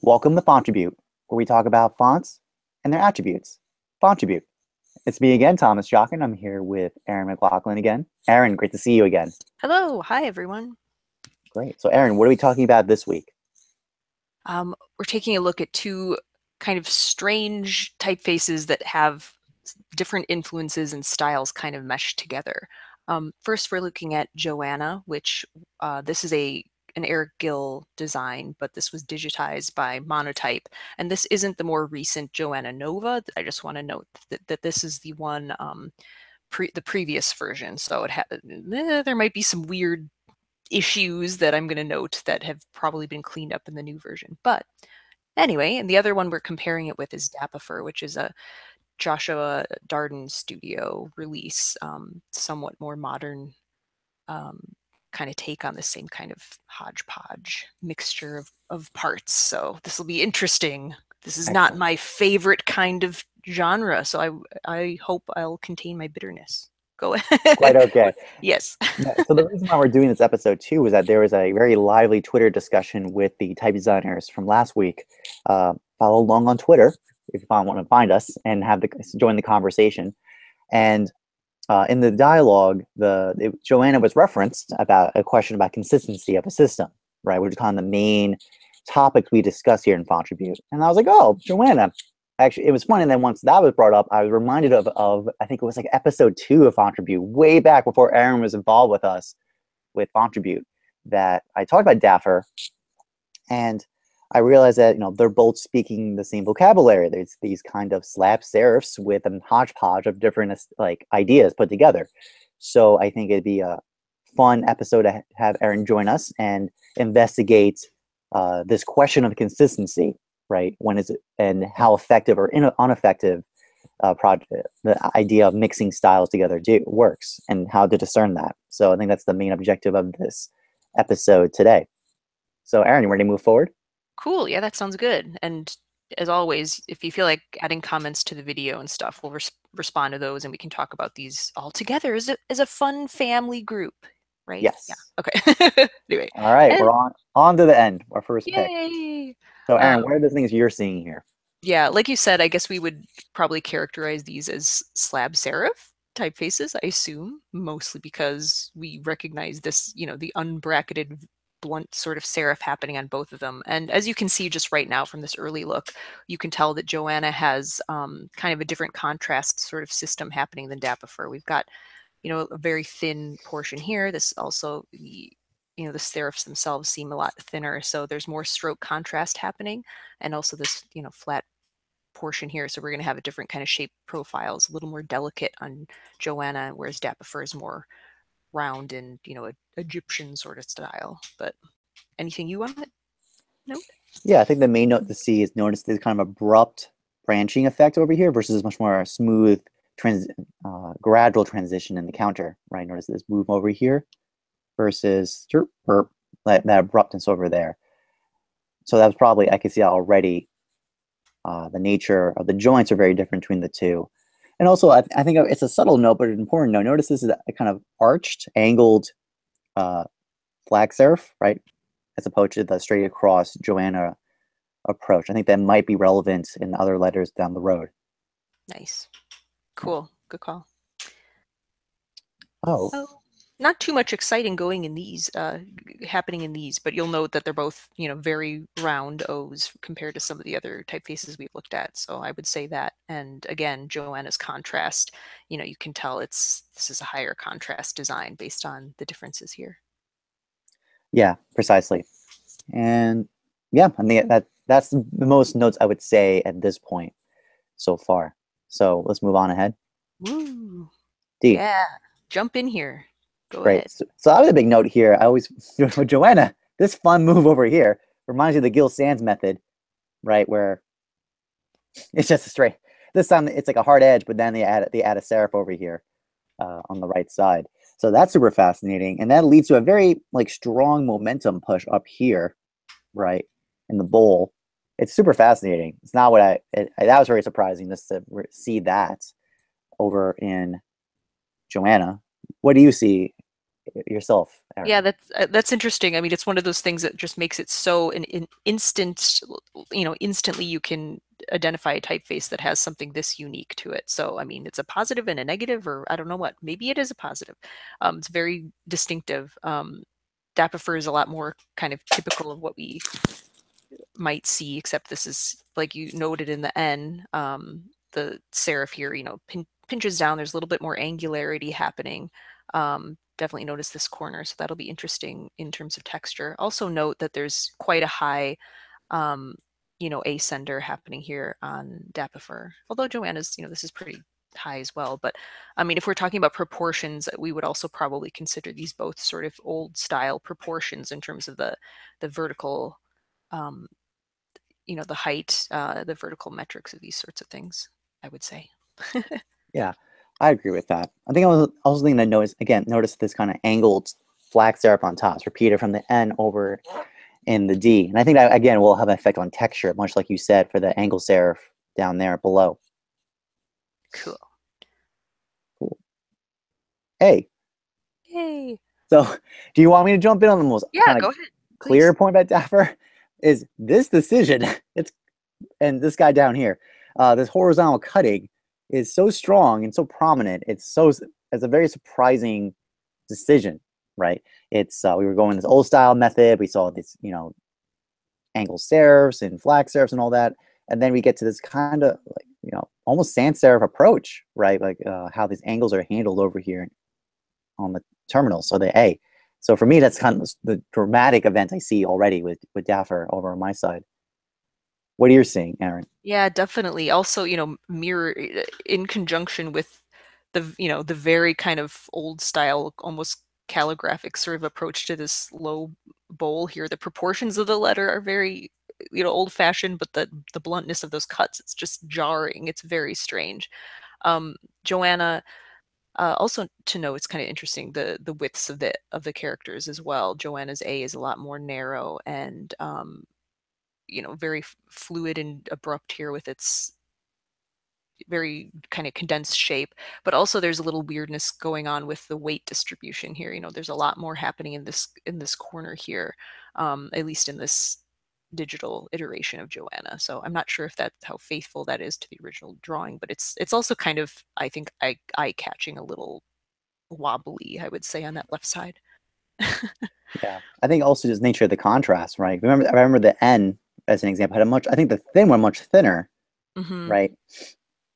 Welcome to Fontribute, where we talk about fonts and their attributes. Fontribute. It's me again, Thomas Jockin. I'm here with Erin McLaughlin again. Erin, great to see you again. Hello, hi everyone. Great. So, Erin, what are we talking about this week? We're taking a look at two kind of strange typefaces that have different influences and styles kind of meshed together. First, we're looking at Joanna, which this is an Eric Gill design, but this was digitized by Monotype. And this isn't the more recent Joanna Nova. I just want to note that this is the one, the previous version. So there might be some weird issues that I'm going to note that have probably been cleaned up in the new version. But anyway, and the other one we're comparing it with is Dapifer, which is a Joshua Darden Studio release, somewhat more modern kind of take on the same kind of hodgepodge mixture of parts. So this will be interesting. This is not Excellent. my favorite kind of genre, so I hope I'll contain my bitterness. Go ahead. Quite okay. Yes. Yeah, so the reason why we're doing this episode too is that there was a very lively Twitter discussion with the type designers from last week. Follow along on Twitter if you want to find us and join the conversation. And in the dialogue, Joanna was referenced about a question about consistency of a system, right? Which is kind of the main topic we discuss here in Fontribute. And I was like, oh, Joanna. Actually, it was funny. And then once that was brought up, I was reminded of I think it was like episode 2 of Fontribute, way back before Erin was involved with us with Fontribute, that I talked about Dapifer, and I realized that they're both speaking the same vocabulary. There's these kind of slab serifs with a hodgepodge of different like ideas put together. So I think it'd be a fun episode to have Erin join us and investigate this question of consistency, right? When is it, and how effective or ineffective the idea of mixing styles together works, and how to discern that. So I think that's the main objective of this episode today. So Erin, you ready to move forward? Cool. Yeah, that sounds good. And as always, if you feel like adding comments to the video and stuff, we'll respond to those and we can talk about these all together as a fun family group, right? Yeah. Yes. Okay. Anyway, All right, and we're on to the end, our first pick. yay. So Uh, Erin, what are the things you're seeing here? yeah, like you said, I guess we would probably characterize these as slab serif typefaces, I assume, mostly because we recognize this, the unbracketed blunt sort of serif happening on both of them. And as you can see just right now from this early look, you can tell that Joanna has kind of a different contrast sort of system happening than Dapifer. We've got, a very thin portion here. This also, the serifs themselves seem a lot thinner. So there's more stroke contrast happening. And also this, flat portion here. So we're going to have a different kind of shape profiles, a little more delicate on Joanna, whereas Dapifer is more round and, Egyptian sort of style. But anything you want to note? Yeah, I think the main note to see is notice this kind of abrupt branching effect over here versus much more smooth, gradual transition in the counter, right? Notice this move over here versus that abruptness over there. So that's probably, I can see that already. The nature of the joints are very different between the two. And also, I think it's a subtle note, but an important note. Notice this is a kind of arched, angled flag serif, right? As opposed to the straight across Joanna approach. I think that might be relevant in other letters down the road. Nice. Cool. Good call. Oh, Not too much exciting going in these, happening in these, but you'll note that they're both, very round O's compared to some of the other typefaces we've looked at. So I would say that. And again, Joanna's contrast, you can tell this is a higher contrast design based on the differences here. yeah, precisely. And yeah, I mean that's the most notes I would say at this point so far. So let's move on ahead. Woo. D. Yeah. Jump in here. Go Great. ahead. So I have a big note here. I always, Joanna, this fun move over here reminds you of the Gil Sans method, right? Where it's just a straight. This time it's like a hard edge, but then they add a serif over here on the right side. So that's super fascinating, and that leads to a very like strong momentum push up here, right in the bowl. It's super fascinating. It's not what that was very surprising just to see that over in Joanna. What do you see yourself Erin. Yeah, that's interesting. I mean, it's one of those things that just makes it so an instant, instantly you can identify a typeface that has something this unique to it. So, I mean, it's a positive and a negative, or I don't know what. Maybe it is a positive. It's very distinctive. Dapifer is a lot more kind of typical of what we might see, except this is, like you noted in the N, the serif here, pinches down. There's a little bit more angularity happening. Definitely notice this corner, so that'll be interesting in terms of texture. Also note that there's quite a high, um, ascender happening here on Dapifer. Although Joanna's, this is pretty high as well. But I mean, if we're talking about proportions, we would also probably consider these both sort of old style proportions in terms of the vertical, um, the height, the vertical metrics of these sorts of things, I would say. Yeah, I agree with that. I think I was also thinking to notice this kind of angled flag serif on top. It's repeated from the N over in the D. And I think that, again, will have an effect on texture, much like you said for the angle serif down there below. Cool. Cool. Hey. Yay. So do you want me to jump in on the most Yeah, kind go of ahead, clear please. point about Dapper? Is this decision, and this guy down here, this horizontal cutting is so strong and so prominent. It's a very surprising decision, right? It's we were going this old style method. We saw this, angle serifs and flag serifs and all that, and then we get to this kind of like almost sans serif approach, right? Like how these angles are handled over here on the terminal, so the A. So for me, that's kind of the dramatic event I see already with Dapper over on my side. What are you seeing, Erin? Yeah, definitely. Also, mirror in conjunction with the very kind of old style, almost calligraphic sort of approach to this low bowl here. The proportions of the letter are very, old fashioned, but the bluntness of those cuts, it's just jarring. It's very strange. Joanna, also to know, it's kind of interesting the widths of the characters as well. Joanna's A is a lot more narrow and very fluid and abrupt here with its very kind of condensed shape, but also there's a little weirdness going on with the weight distribution here. There's a lot more happening in this corner here, at least in this digital iteration of Joanna. So I'm not sure if that's how faithful that is to the original drawing, but it's also kind of, I think, eye-catching, a little wobbly, I would say, on that left side. Yeah, I think also just nature of the contrast, right? I remember the N as an example had a much. I think the thin one much thinner, Hmm. right?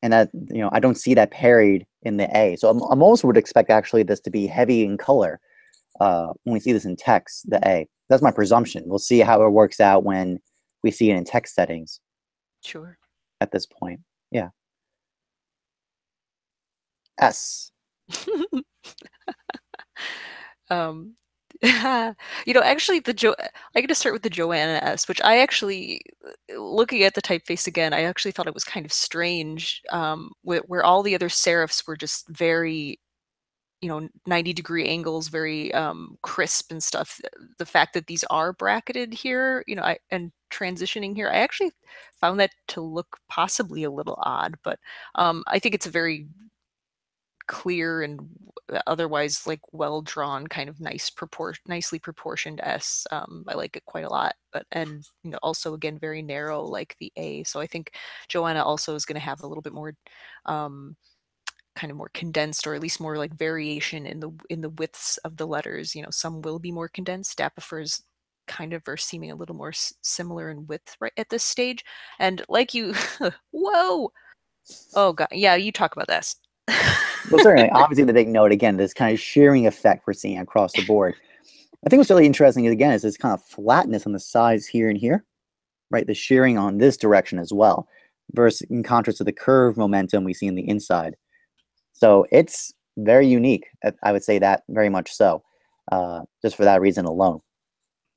And that I don't see that parried in the A. So I'm also would expect actually this to be heavy in color when we see this in text. The A. That's my presumption. We'll see how it works out when we see it in text settings. Sure. At this point, yeah. S. um actually, I got to start with the Joanna S, which I actually, looking at the typeface again, I actually thought it was kind of strange, where all the other serifs were just very, 90-degree angles, very crisp and stuff. The fact that these are bracketed here, and transitioning here, I actually found that to look possibly a little odd, but I think it's a very clear and otherwise like well drawn, kind of nicely proportioned S. I like it quite a lot, but and also again very narrow like the A. So I think Joanna also is going to have a little bit more, kind of more condensed, or at least more like variation in the widths of the letters. Some will be more condensed. Dapifer's kind of are seeming a little more similar in width right at this stage. And like you, whoa, oh god, yeah, you talk about this. Well, certainly, obviously, the big note again, this kind of shearing effect we're seeing across the board. I think what's really interesting is again is this kind of flatness on the sides here and here, right? The shearing on this direction as well, versus in contrast to the curve momentum we see in the inside. So it's very unique. I would say that very much so, just for that reason alone.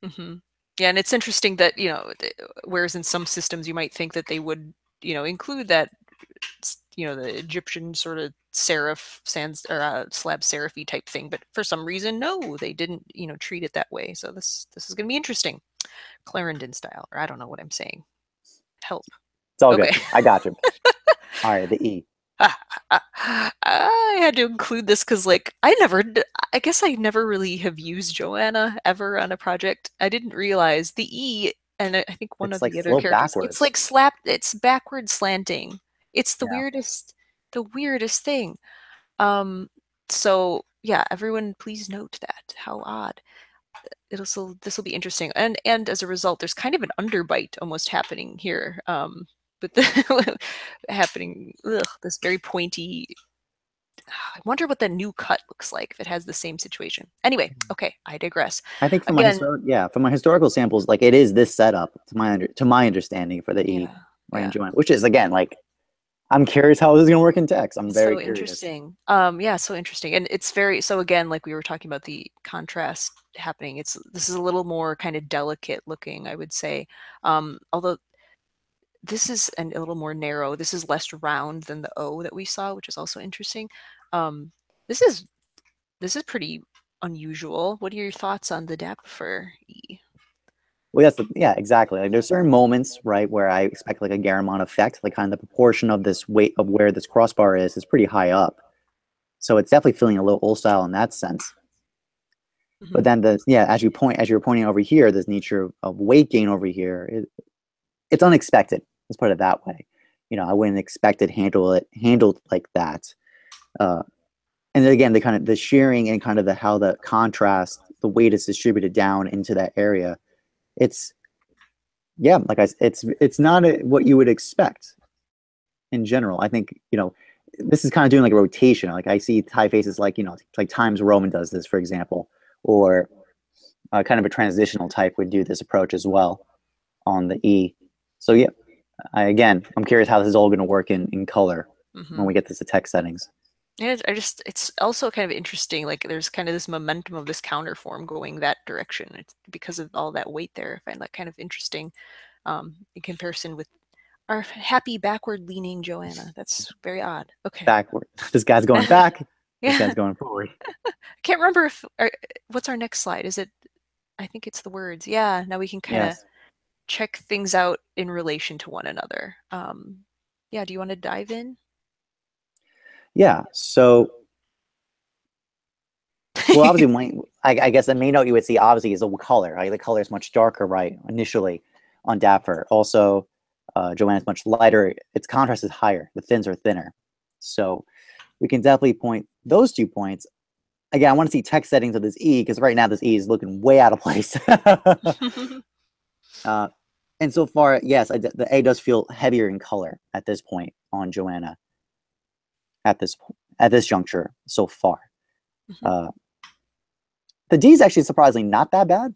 Hmm. Yeah, and it's interesting that, whereas in some systems you might think that they would, include that, the Egyptian sort of serif, sans or slab serify type thing, but for some reason, no, they didn't, treat it that way. So this is going to be interesting. Clarendon style, or I don't know what I'm saying. Help. It's all good. Okay. I got you. All right, the E. I had to include this because, like, I guess I never really have used Joanna ever on a project. I didn't realize the E, and I think one It's of like the other sloped characters, it's backwards. like slapped, it's backward slanting. It's Yeah. the weirdest thing. Um, so yeah, everyone please note that. How odd. This will be interesting. And as a result, there's kind of an underbite almost happening here. But the happening, this very pointy. I wonder what the new cut looks like if it has the same situation. Anyway, okay, I digress. I think from Again, from my historical samples, like it is this setup to my understanding for the E yeah, range yeah. one, which is again like I'm curious how this is gonna work in text. I'm It's very so curious. interesting. Yeah, so interesting. And it's very, so again, like we were talking about the contrast happening, this is a little more kind of delicate looking, I would say. Although this is a little more narrow. This is less round than the O that we saw, which is also interesting. Um, this is pretty unusual. What are your thoughts on the Dapifer E? Well, yeah, exactly. Like there's certain moments, right, where I expect like a Garamond effect, like kind of the proportion of this weight of where this crossbar is pretty high up. So it's definitely feeling a little old style in that sense. But then as you're pointing over here, this nature of weight gain over here, it's unexpected. Let's put it that way. You know, I wouldn't expect it handled like that. And then again, the kind of the shearing and kind of the how the contrast, the weight is distributed down into that area. It's it's not what you would expect in general. I think this is kind of doing like a rotation. Like I see typefaces like like Times Roman does this, for example, or kind of a transitional type would do this approach as well on the E. So yeah, I'm curious how this is all going to work in color when we get to the text settings. And it's also kind of interesting. Like there's kind of this momentum of this counterform going that direction. It's because of all that weight there. I find that kind of interesting in comparison with our happy backward leaning Joanna. That's very odd. Okay. Backward. This guy's going back. This Yeah. guy's going forward. I can't remember if what's our next slide? Is it? I think it's the words. Yeah. Now we can kind of Yes. check things out in relation to one another. Yeah. Do you want to dive in? Yeah. So, well, obviously, I guess the main note you would see obviously is the color. Right? The color is much darker, right? Initially on Dapper. Also, Joanna's much lighter. Its contrast is higher. The thins are thinner. So we can definitely point those 2 points. Again, I want to see text settings of this E because right now this E is looking way out of place. And so far, yes, the A does feel heavier in color at this point on Joanna. At this juncture, so far, the D is actually surprisingly not that bad.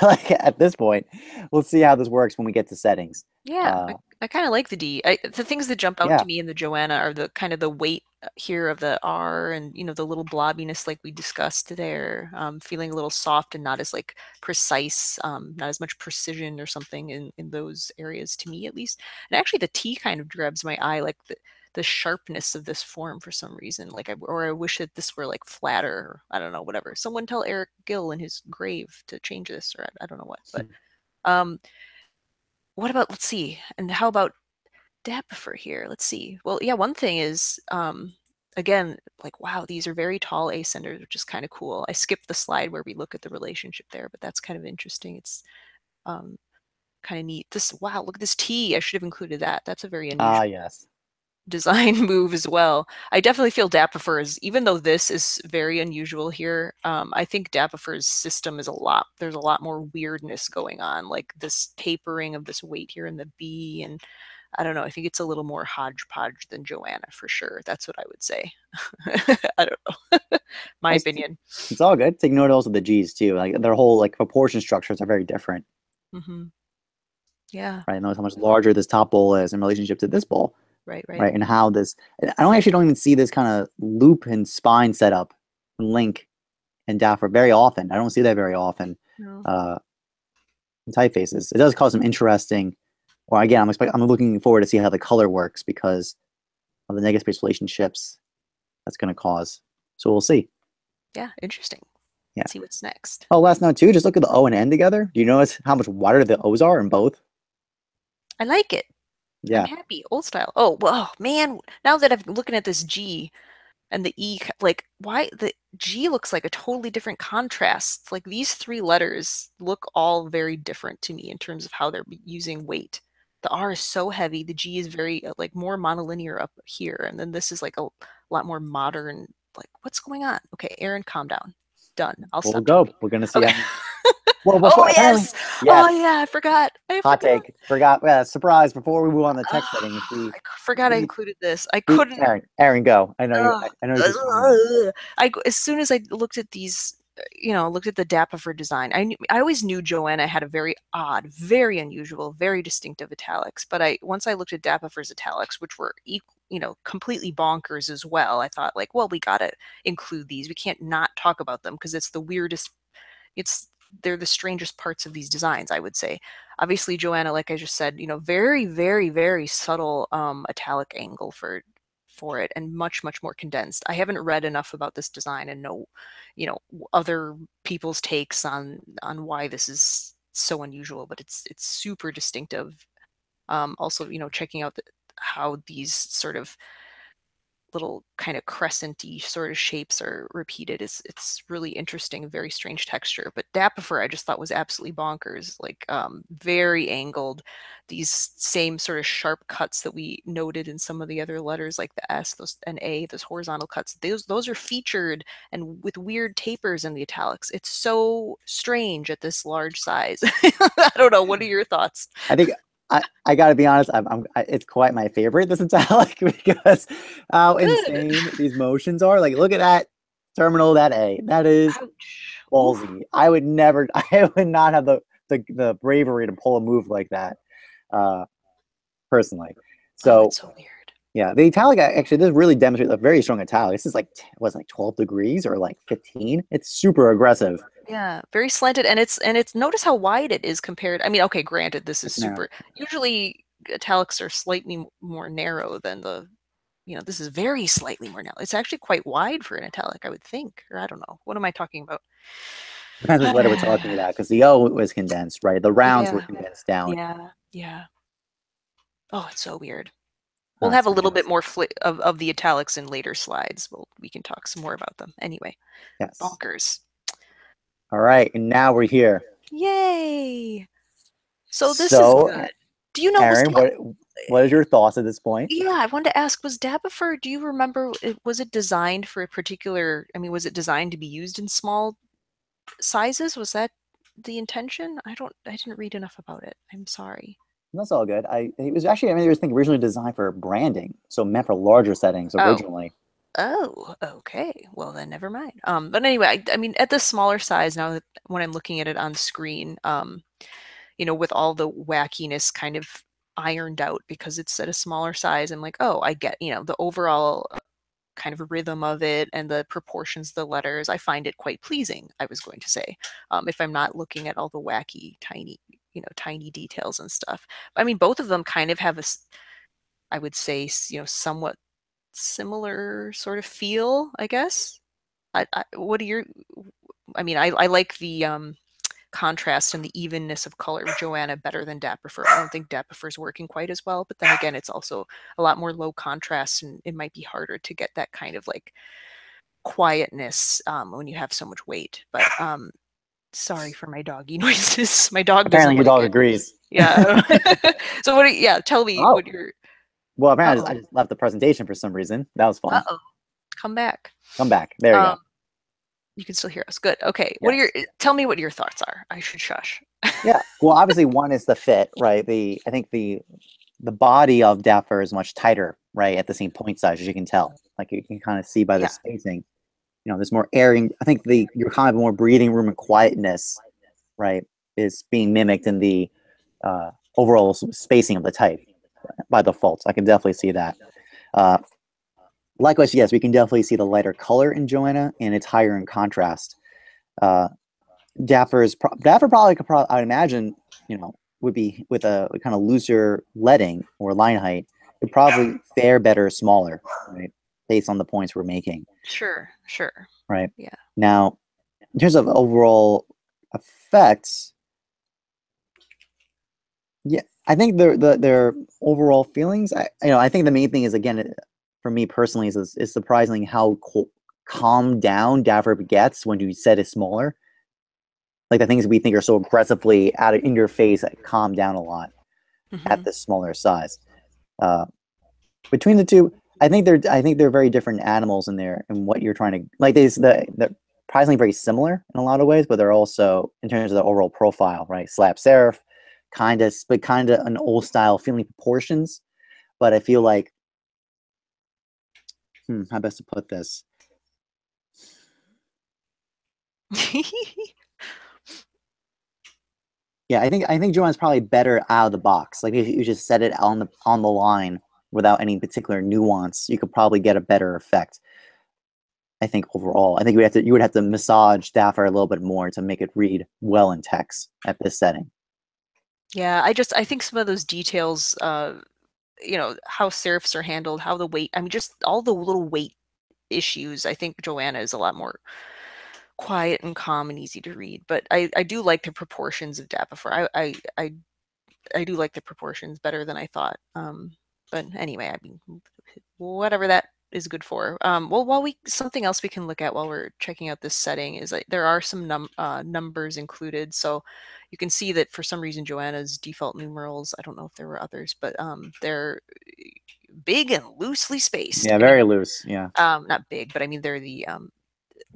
Like at this point, we'll see how this works when we get to settings. Yeah, I kind of like the D. The things that jump out Yeah, to me in the Joanna are the kind of the weight here of the R and the little blobbiness like we discussed there, feeling a little soft and not as like precise, not as much precision or something in those areas to me at least. And actually the T kind of grabs my eye, like the sharpness of this form for some reason. Like I wish that this were like flatter, or I don't know, whatever. Someone tell Eric Gill in his grave to change this, or I don't know what, but um what about, let's see, and how about Dapifer here? Let's see. Well, yeah, one thing is, again, like, wow, these are very tall ascenders, which is kind of cool. I skipped the slide where we look at the relationship there, but that's kind of interesting. It's um, kind of neat. Wow, look at this T. I should have included that. That's a very unusual yes. design move as well. I definitely feel Dapifer is, even though this is very unusual here, I think Dapifer's system is there's a lot more weirdness going on, like this tapering of this weight here in the B, and I don't know, I think it's a little more hodgepodge than Joanna for sure. That's what I would say. I don't know. My Also, opinion. it's all good. Take note also of the G's too. Like their whole like proportion structures are very different. Yeah. Right. Notice how much larger this top bowl is in relationship to this bowl. Right. Right. And how this. I don't even see this kind of loop and spine setup link in Dapper very often. I don't see that very often. No. In typefaces. It does cause some interesting. Well, again, I'm looking forward to see how the color works because of the negative space relationships that's going to cause. So we'll see. Yeah. Interesting. Yeah. Let's see what's next. Oh, last note too. Just look at the O and N together. Do you notice how much wider the O's are in both? I like it. I'm Yeah. happy. Old style. Oh, well, man, now that I'm looking at this G and the E, like, why the G looks like a totally different contrast. Like, these three letters look all very different to me in terms of how they're using weight. The R is so heavy. The G is very, like, more monolinear up here. And then this is, like, a lot more modern. Like, what's going on? Okay, Erin, calm down. Done. I'll We'll stop go. talking. We're gonna see Okay. how. Well, Oh, before apparently, yes. Oh, yes. yeah, I forgot. I Hot forgot. take. Forgot. Yeah, surprise. Before we move on to text settings, Ah, I forgot I included this. I we couldn't. Aaron, go. I know you. Ugh, I know you just want to know. ugh. As soon as I looked at these, looked at the Dapifer design, I always knew Joanna had a very odd, very unusual, very distinctive italics. But once I looked at Dapifer's italics, which were completely bonkers as well, I thought like, well, we gotta include these. We can't not talk about them because it's the weirdest. It's they're the strangest parts of these designs, I would say. Obviously, Joanna, like I just said, very, very, very subtle italic angle for it, and much, much more condensed. I haven't read enough about this design and know, other people's takes on why this is so unusual, but it's super distinctive. Also, checking out how these sort of little kind of crescent-y sort of shapes are repeated. It's really interesting, very strange texture. But Dapifer I just thought was absolutely bonkers, like very angled, these same sort of sharp cuts that we noted in some of the other letters like the S, those and A, those horizontal cuts. Those are featured and with weird tapers in the italics. It's so strange at this large size. I don't know. What are your thoughts? I think I got to be honest. It's quite my favorite, this italic, because how Good. insane these motions are. Like, look at that terminal, that A. That is Ouch. Oof. ballsy. I would never. I would not have the bravery to pull a move like that, personally. Oh, So it's so weird. yeah, the italic actually this really demonstrates a very strong italic. This is like was like 12 degrees or like 15. It's super aggressive. Yeah, very slanted, and it's notice how wide it is compared. I mean, okay, granted, this is It's narrow. super. Usually, italics are slightly more narrow than this is very slightly more narrow. It's actually quite wide for an italic, I would think, or I don't know. What am I talking about? Depends which letter we're talking about, because the O was condensed, right? The rounds were Yeah, condensed down. yeah, yeah. Oh, it's so weird. We'll Oh, have a so little bit nice. more of the italics in later slides. We can talk some more about them. Anyway, Yes. bonkers. All right, and now we're here. Yay! So this is So, good. Do you know, Erin, what is your thoughts at this point? yeah, I wanted to ask, was Dapifer, do you remember, was it designed for a particular, I mean, was it designed to be used in small sizes? Was that the intention? I didn't read enough about it. I'm sorry. That's all good. It was actually, I mean, it was originally designed for branding, so meant for larger settings Oh, originally. oh, okay. Well, then never mind. But anyway, I mean, at the smaller size, now that when I'm looking at it on screen, with all the wackiness kind of ironed out because it's at a smaller size, I'm like, oh, I get, the overall kind of rhythm of it and the proportions of the letters. I find it quite pleasing, I was going to say, if I'm not looking at all the wacky, tiny details and stuff. I mean, both of them kind of have I would say, somewhat similar sort of feel, I guess. What are your, I mean, I like the contrast and the evenness of color of Joanna better than Dapifer. I don't think Dapifer's working quite as well, but then again, it's also a lot more low contrast and it might be harder to get that kind of like quietness when you have so much weight. But sorry for my doggy noises. My dog doesn't Apparently, your like dog it. agrees. Yeah. So yeah, tell me Oh, what you're, well, apparently, uh-oh, I just left the presentation for some reason. That was fun. uh-oh, come back. Come back. There you go. Um, you can still hear us. Good. Okay. Yes. Tell me what your thoughts are. I should shush. Yeah. Well, obviously, one is the fit, right? I think the body of Dapper is much tighter, right, at the same point size, as you can tell. Like you can kind of see by the Yeah. spacing. There's more airing. I think your comment of more breathing room and quietness, right, is being mimicked in the overall spacing of the type by default. I can definitely see that. Uh, Likewise, yes, we can definitely see the lighter color in Joanna, and it's higher in contrast. Uh, Dapper probably I would imagine, would be with a kind of looser leading or line height, would probably fare better smaller, right, based on the points we're making. Sure. Sure. Right. Yeah. Now, in terms of overall effects, Yeah, I think their overall feelings. I think the main thing is, again, for me personally, is surprising how calmed down Dapifer gets when you set it smaller. Like the things we think are so aggressively out of in your face, calm down a lot at Hmm. this smaller size. Uh, between the two, I think they're very different animals in there, and what you're trying to like. They're surprisingly very similar in a lot of ways, but they're also in terms of the overall profile, right? Slap serif, kind of an old style feeling proportions, but I feel like how best to put this. Yeah, I think Joanne's probably better out of the box. Like if you just set it on the line without any particular nuance, you could probably get a better effect. I think overall, I think you would have to massage Dapper a little bit more to make it read well in text at this setting. Yeah, I think some of those details, how serifs are handled, how the weight, I mean, just all the little weight issues. I think Joanna is a lot more quiet and calm and easy to read. But I do like the proportions of Dapifer. I do like the proportions better than I thought. But anyway, I mean, whatever that is good for. Well, something else we can look at while we're checking out this setting is like there are some numbers included. So you can see that for some reason Joanna's default numerals, I don't know if there were others, but they're big and loosely spaced. Yeah, very loose. Yeah, Not big, but I mean they're the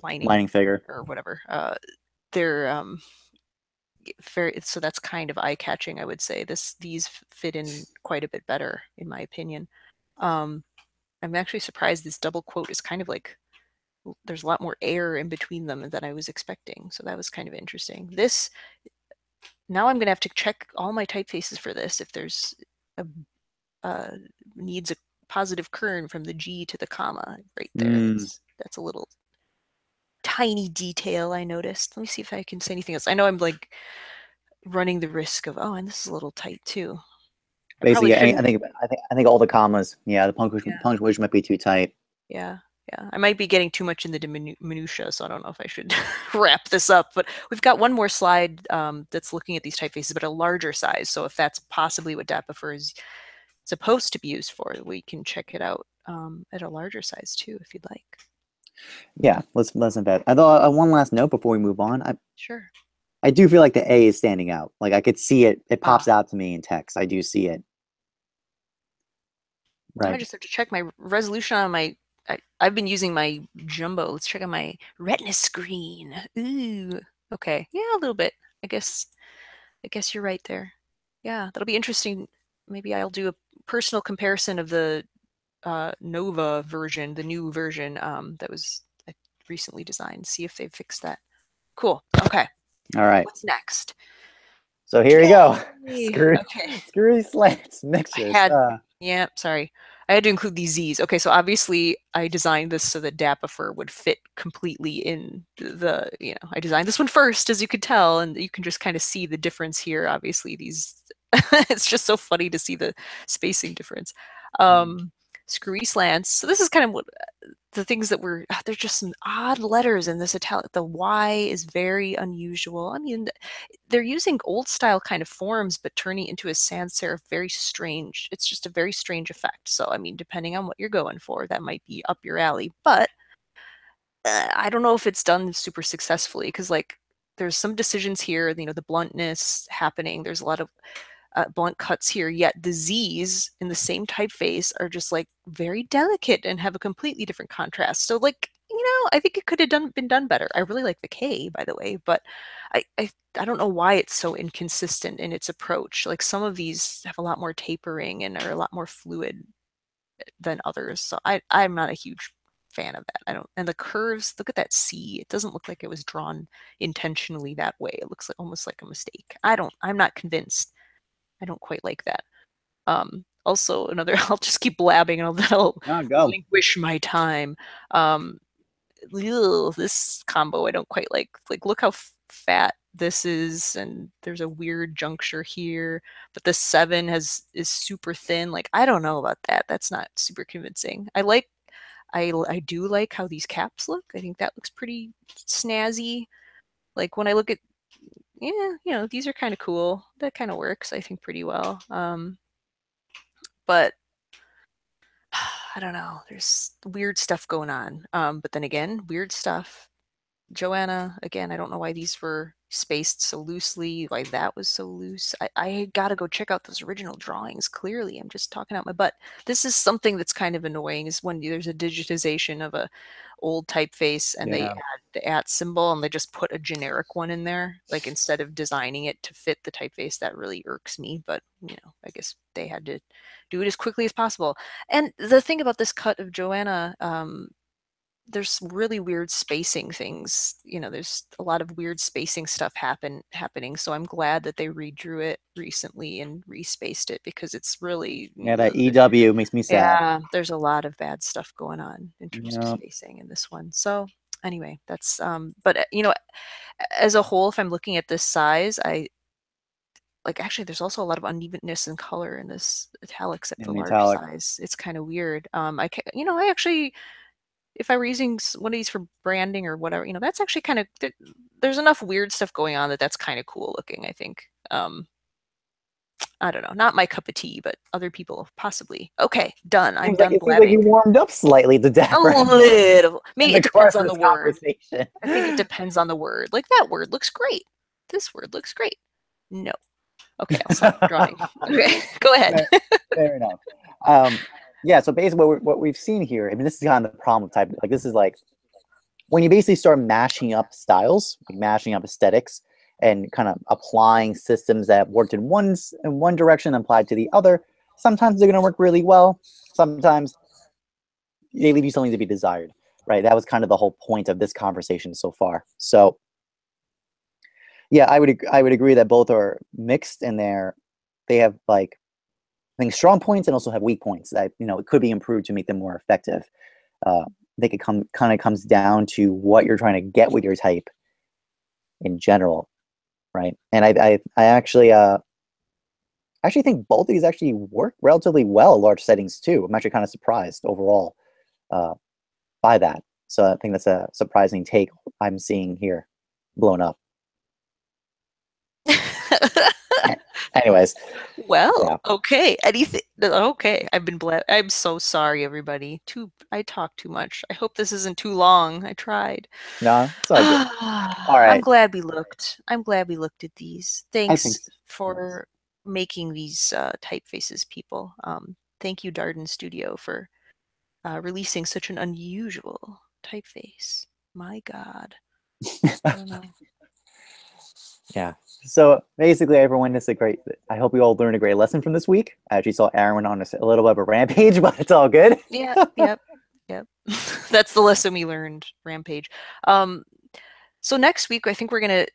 lining lining figure. or whatever. They're very, so that's kind of eye-catching, I would say. These fit in quite a bit better, in my opinion. Um, I'm actually surprised this double quote is kind of like there's a lot more air in between them than I was expecting. So that was kind of interesting. This now I'm gonna have to check all my typefaces for this if there's a needs a positive kern from the G to the comma right there. Mm, That's a little tiny detail I noticed. Let me see if I can say anything else. I know I'm like running the risk of, oh, and this is a little tight too. I probably basically, shouldn't. I think all the commas. Yeah, the Yeah, punctuation might be too tight. yeah, yeah. I might be getting too much into the minutia, so I don't know if I should wrap this up. But we've got one more slide that's looking at these typefaces, but a larger size. So if that's possibly what Dapifer is supposed to be used for, we can check it out at a larger size too, if you'd like. Yeah, let's embed. I thought one last note before we move on. Sure. I do feel like the A is standing out. Like I could see it. It Ah, pops out to me in text. I do see it. now I Right. just have to check my resolution on my. I've been using my jumbo. Let's check on my retina screen. Ooh, okay, yeah, a little bit. I guess. I guess you're right there. Yeah, that'll be interesting. Maybe I'll do a personal comparison of the Nova version, the new version that was recently designed. See if they've fixed that. Cool. Okay. All right. What's next? So here you go. Yay. Screw Okay. screwy slants I mixtures. had, yeah, sorry. I had to include these Z's. Okay, so obviously I designed this so that Dapifer would fit completely in I designed this one first, as you could tell, and you can just kind of see the difference here. Obviously, it's just so funny to see the spacing difference. Um, Screwy slants. So this is kind of what the things that were, there's just some odd letters in this italic. The Y is very unusual. I mean, they're using old style kind of forms, but turning into a sans serif, very strange. It's just a very strange effect. So, I mean, depending on what you're going for, that might be up your alley. But I don't know if it's done super successfully because, like, there's some decisions here, the bluntness happening. There's a lot of blunt cuts here, yet the Z's in the same typeface are just like very delicate and have a completely different contrast. So like, I think it could have been done better. I really like the K, by the way, but I don't know why it's so inconsistent in its approach. Like some of these have a lot more tapering and are a lot more fluid than others. So I'm not a huge fan of that. I don't, and the curves, look at that C. It doesn't look like it was drawn intentionally that way. It looks like almost like a mistake. I'm not convinced. I don't quite like that. Also, another, I'll just keep blabbing and I'll Oh, go. relinquish my time. Um, this combo I don't quite like. Like, look how fat this is, and there's a weird juncture here, but the 7 is super thin. Like, I don't know about that. That's not super convincing. I do like how these caps look. I think that looks pretty snazzy. Like when I look at yeah, you know, these are kind of cool. That kind of works, I think, pretty well. But I don't know. There's weird stuff going on. But then again, weird stuff. Joanna, again, I don't know why these were spaced so loosely, why that was so loose. I gotta go check out those original drawings. Clearly, I'm just talking out my butt. This is something that's kind of annoying is when there's a digitization of a old typeface and they Yeah. add the at symbol and they just put a generic one in there, like instead of designing it to fit the typeface. That really irks me, but you know, I guess they had to do it as quickly as possible. And the thing about this cut of Joanna, there's really weird spacing things. You know, there's a lot of weird spacing stuff happening. So I'm glad that they redrew it recently and respaced it because it's really Yeah, that EW makes me sad. yeah, there's a lot of bad stuff going on in terms of Yeah. spacing in this one. So anyway, that's but you know, as a whole, if I'm looking at this size, I like actually there's also a lot of unevenness in color in this italics at the In large metallic. size. It's kind of weird. I can, you know, I actually if I were using one of these for branding or whatever, you know, that's actually kind of there's enough weird stuff going on that that's kind of cool looking, I think. I don't know, not my cup of tea, but other people possibly. Okay, done. I'm done It seems like you blabbing. warmed up slightly to A Dapper little. in Maybe the it course depends of on the this word. conversation. I think it depends on the word. Like that word looks great. This word looks great. No. Okay, I'll stop drawing. Okay, go ahead. Fair enough. Yeah, so basically what we've seen here, I mean, this is kind of the problem with type. Like, this is like when you basically start mashing up styles, like mashing up aesthetics, and kind of applying systems that worked in one direction and applied to the other. Sometimes they're going to work really well. Sometimes they leave you something to be desired, right? That was kind of the whole point of this conversation so far. So, yeah, I would agree that both are mixed and they have like I think strong points and also have weak points that it could be improved to make them more effective. I think it kind of comes down to what you're trying to get with your type in general, right? And I actually think both of these actually work relatively well in large settings too. I'm actually kind of surprised overall by that. So I think that's a surprising take I'm seeing here blown up. Anyways, Well, yeah. okay. Anything? Okay. I'm so sorry, everybody. I talk too much. I hope this isn't too long. I tried. No, it's all good. All I'm right. glad we looked. I'm glad we looked at these. I think Thanks so. for making these typefaces, people. Thank you, Darden Studio, for releasing such an unusual typeface. My God. I don't know. Yeah. So basically, everyone, I hope you all learned a great lesson from this week. I actually saw Aaron on a little bit of a rampage, but it's all good. Yeah, yep, yep. That's the lesson we learned, Rampage. So next week, I think we're going to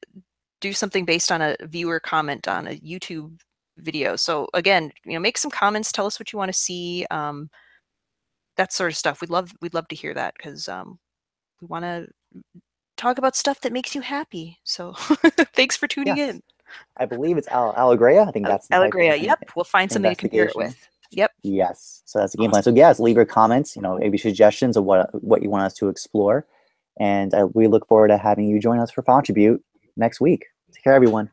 do something based on a viewer comment on a YouTube video. So again, make some comments, tell us what you want to see, that sort of stuff. We'd love to hear that because we want to talk about stuff that makes you happy. So thanks for tuning Yes. in. I believe it's Allegria. I think that's the type Allegria. of Yep. We'll find something to compare it investigation. with. Yep. Yes. So that's the game plan. So Awesome. yes, leave your comments, maybe suggestions of what you want us to explore. And we look forward to having you join us for Fontribute next week. Take care, everyone.